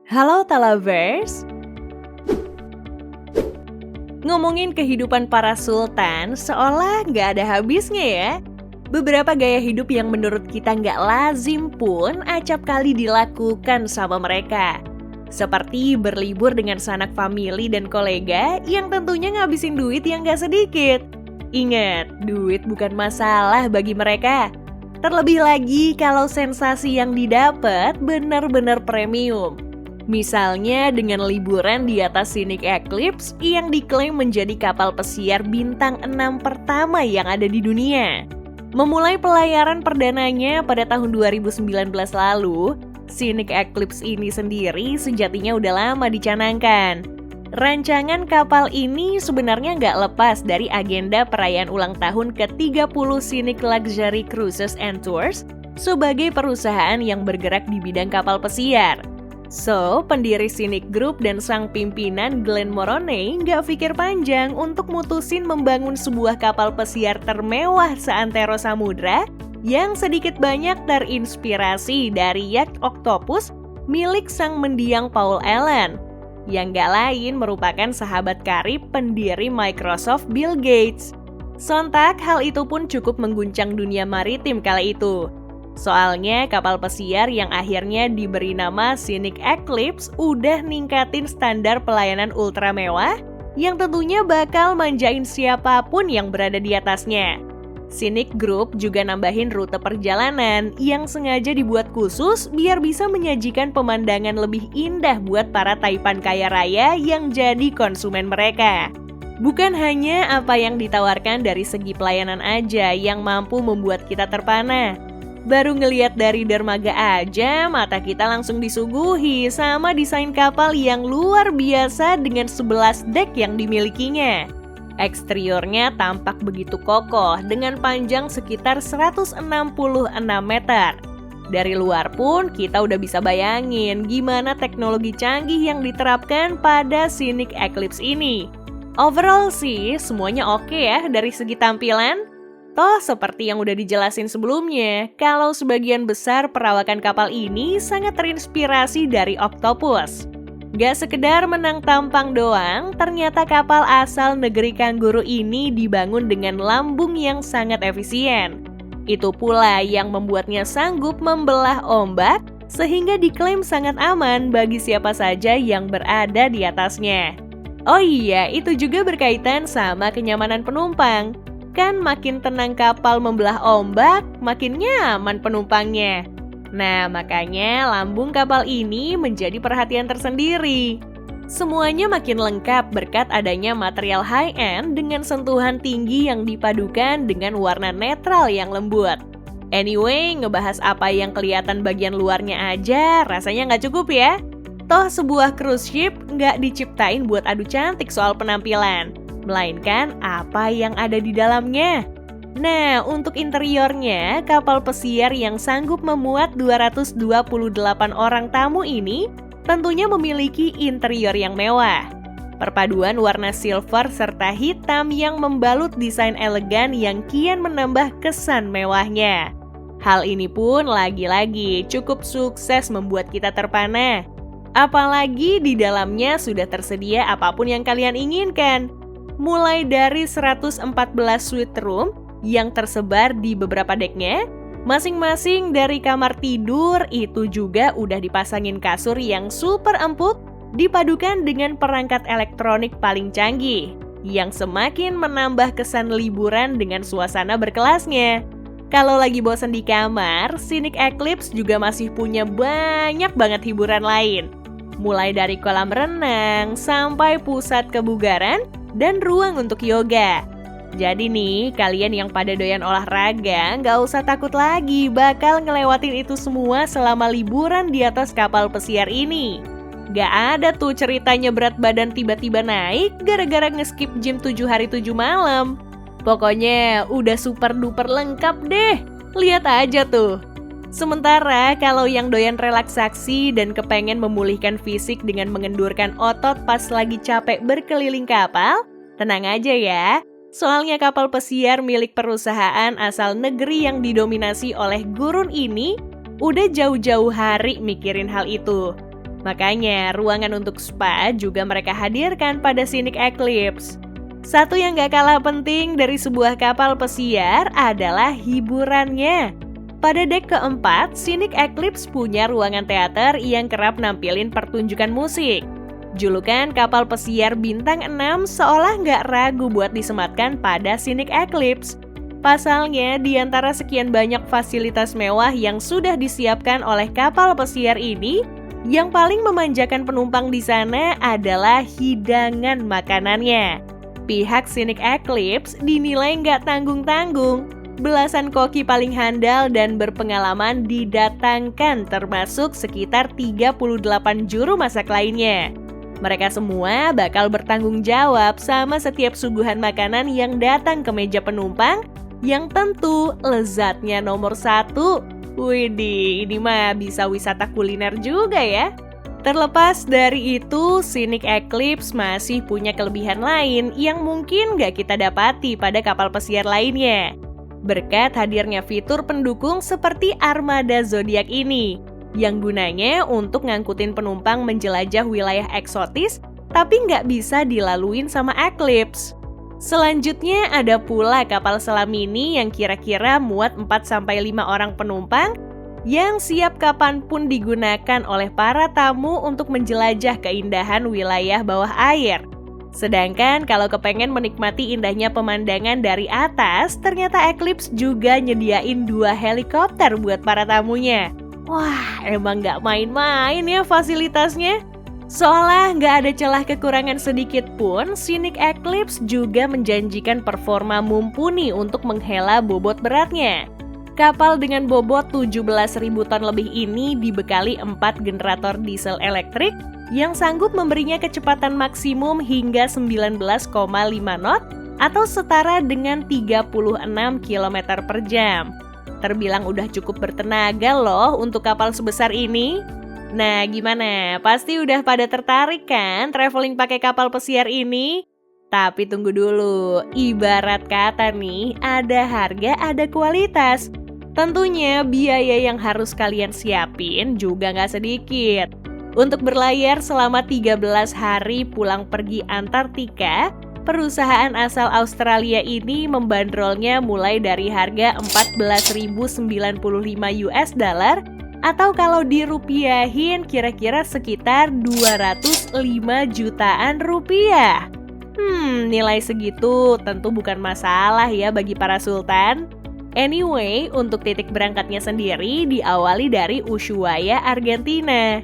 Halo Talavers, ngomongin kehidupan para sultan seolah nggak ada habisnya ya. Beberapa gaya hidup yang menurut kita nggak lazim pun acap kali dilakukan sama mereka. Seperti berlibur dengan sanak famili dan kolega yang tentunya ngabisin duit yang nggak sedikit. Ingat, duit bukan masalah bagi mereka. Terlebih lagi kalau sensasi yang didapat benar-benar premium. Misalnya dengan liburan di atas Scenic Eclipse yang diklaim menjadi kapal pesiar bintang 6 pertama yang ada di dunia. Memulai pelayaran perdananya pada tahun 2019 lalu, Scenic Eclipse ini sendiri sejatinya udah lama dicanangkan. Rancangan kapal ini sebenarnya nggak lepas dari agenda perayaan ulang tahun ke-30 Scenic Luxury Cruises and Tours sebagai perusahaan yang bergerak di bidang kapal pesiar. So, pendiri Scenic Group dan sang pimpinan Glenn Moroney nggak pikir panjang untuk mutusin membangun sebuah kapal pesiar termewah seantero samudra yang sedikit banyak terinspirasi dari yacht Octopus milik sang mendiang Paul Allen, yang nggak lain merupakan sahabat karib pendiri Microsoft Bill Gates. Sontak hal itu pun cukup mengguncang dunia maritim kala itu. Soalnya kapal pesiar yang akhirnya diberi nama Scenic Eclipse udah ningkatin standar pelayanan ultra mewah yang tentunya bakal manjain siapapun yang berada di atasnya. Scenic Group juga nambahin rute perjalanan yang sengaja dibuat khusus biar bisa menyajikan pemandangan lebih indah buat para taipan kaya raya yang jadi konsumen mereka. Bukan hanya apa yang ditawarkan dari segi pelayanan aja yang mampu membuat kita terpana. Baru ngeliat dari dermaga aja, mata kita langsung disuguhi sama desain kapal yang luar biasa dengan 11 dek yang dimilikinya. Eksteriornya tampak begitu kokoh dengan panjang sekitar 166 meter. Dari luar pun kita udah bisa bayangin gimana teknologi canggih yang diterapkan pada Scenic Eclipse ini. Overall sih semuanya oke ya dari segi tampilan. Toh seperti yang udah dijelasin sebelumnya, kalau sebagian besar perawakan kapal ini sangat terinspirasi dari Octopus. Gak sekedar menang tampang doang, ternyata kapal asal negeri kanguru ini dibangun dengan lambung yang sangat efisien. Itu pula yang membuatnya sanggup membelah ombak, sehingga diklaim sangat aman bagi siapa saja yang berada di atasnya. Oh iya, itu juga berkaitan sama kenyamanan penumpang. Kan makin tenang kapal membelah ombak, makin nyaman penumpangnya. Nah, makanya lambung kapal ini menjadi perhatian tersendiri. Semuanya makin lengkap berkat adanya material high-end dengan sentuhan tinggi yang dipadukan dengan warna netral yang lembut. Anyway, ngebahas apa yang kelihatan bagian luarnya aja rasanya nggak cukup ya. Toh sebuah cruise ship nggak diciptain buat adu cantik soal penampilan, melainkan apa yang ada di dalamnya. Nah, untuk interiornya, kapal pesiar yang sanggup memuat 228 orang tamu ini tentunya memiliki interior yang mewah. Perpaduan warna silver serta hitam yang membalut desain elegan yang kian menambah kesan mewahnya. Hal ini pun lagi-lagi cukup sukses membuat kita terpana. Apalagi di dalamnya sudah tersedia apapun yang kalian inginkan. Mulai dari 114 suite room yang tersebar di beberapa deknya, masing-masing dari kamar tidur itu juga udah dipasangin kasur yang super empuk, dipadukan dengan perangkat elektronik paling canggih, yang semakin menambah kesan liburan dengan suasana berkelasnya. Kalau lagi bosan di kamar, Scenic Eclipse juga masih punya banyak banget hiburan lain. Mulai dari kolam renang, sampai pusat kebugaran, dan ruang untuk yoga. Jadi nih, kalian yang pada doyan olahraga, nggak usah takut lagi bakal ngelewatin itu semua selama liburan di atas kapal pesiar ini. Gak ada tuh ceritanya berat badan tiba-tiba naik gara-gara ngeskip gym 7 hari 7 malam. Pokoknya udah super duper lengkap deh, lihat aja tuh. Sementara kalau yang doyan relaksasi dan kepengen memulihkan fisik dengan mengendurkan otot pas lagi capek berkeliling kapal, tenang aja ya. Soalnya kapal pesiar milik perusahaan asal negeri yang didominasi oleh gurun ini udah jauh-jauh hari mikirin hal itu. Makanya, ruangan untuk spa juga mereka hadirkan pada Scenic Eclipse. Satu yang gak kalah penting dari sebuah kapal pesiar adalah hiburannya. Pada dek keempat, Scenic Eclipse punya ruangan teater yang kerap nampilin pertunjukan musik. Julukan kapal pesiar bintang 6 seolah gak ragu buat disematkan pada Scenic Eclipse. Pasalnya, di antara sekian banyak fasilitas mewah yang sudah disiapkan oleh kapal pesiar ini, yang paling memanjakan penumpang di sana adalah hidangan makanannya. Pihak Scenic Eclipse dinilai nggak tanggung-tanggung. Belasan koki paling handal dan berpengalaman didatangkan, termasuk sekitar 38 juru masak lainnya. Mereka semua bakal bertanggung jawab sama setiap suguhan makanan yang datang ke meja penumpang, yang tentu lezatnya nomor 1. Widih, ini mah bisa wisata kuliner juga ya. Terlepas dari itu, Scenic Eclipse masih punya kelebihan lain yang mungkin nggak kita dapati pada kapal pesiar lainnya. Berkat hadirnya fitur pendukung seperti armada zodiak ini, yang gunanya untuk ngangkutin penumpang menjelajah wilayah eksotis, tapi nggak bisa dilaluin sama Eclipse. Selanjutnya ada pula kapal selam mini yang kira-kira muat 4-5 orang penumpang yang siap kapanpun digunakan oleh para tamu untuk menjelajah keindahan wilayah bawah air. Sedangkan kalau kepengen menikmati indahnya pemandangan dari atas, ternyata Eclipse juga nyediain 2 helikopter buat para tamunya. Wah, emang nggak main-main ya fasilitasnya. Seolah nggak ada celah kekurangan sedikit pun, Scenic Eclipse juga menjanjikan performa mumpuni untuk menghela bobot beratnya. Kapal dengan bobot 17.000 ton lebih ini dibekali 4 generator diesel elektrik yang sanggup memberinya kecepatan maksimum hingga 19,5 knot atau setara dengan 36 km per jam. Terbilang udah cukup bertenaga loh untuk kapal sebesar ini. Nah, gimana? Pasti udah pada tertarik kan traveling pakai kapal pesiar ini? Tapi tunggu dulu, ibarat kata nih, ada harga, ada kualitas. Tentunya biaya yang harus kalian siapin juga nggak sedikit. Untuk berlayar selama 13 hari pulang pergi Antartika, perusahaan asal Australia ini membandrolnya mulai dari harga $14.095 atau kalau dirupiahin kira-kira sekitar 205 jutaan rupiah. Nilai segitu tentu bukan masalah ya bagi para sultan. Anyway, untuk titik berangkatnya sendiri diawali dari Ushuaia, Argentina.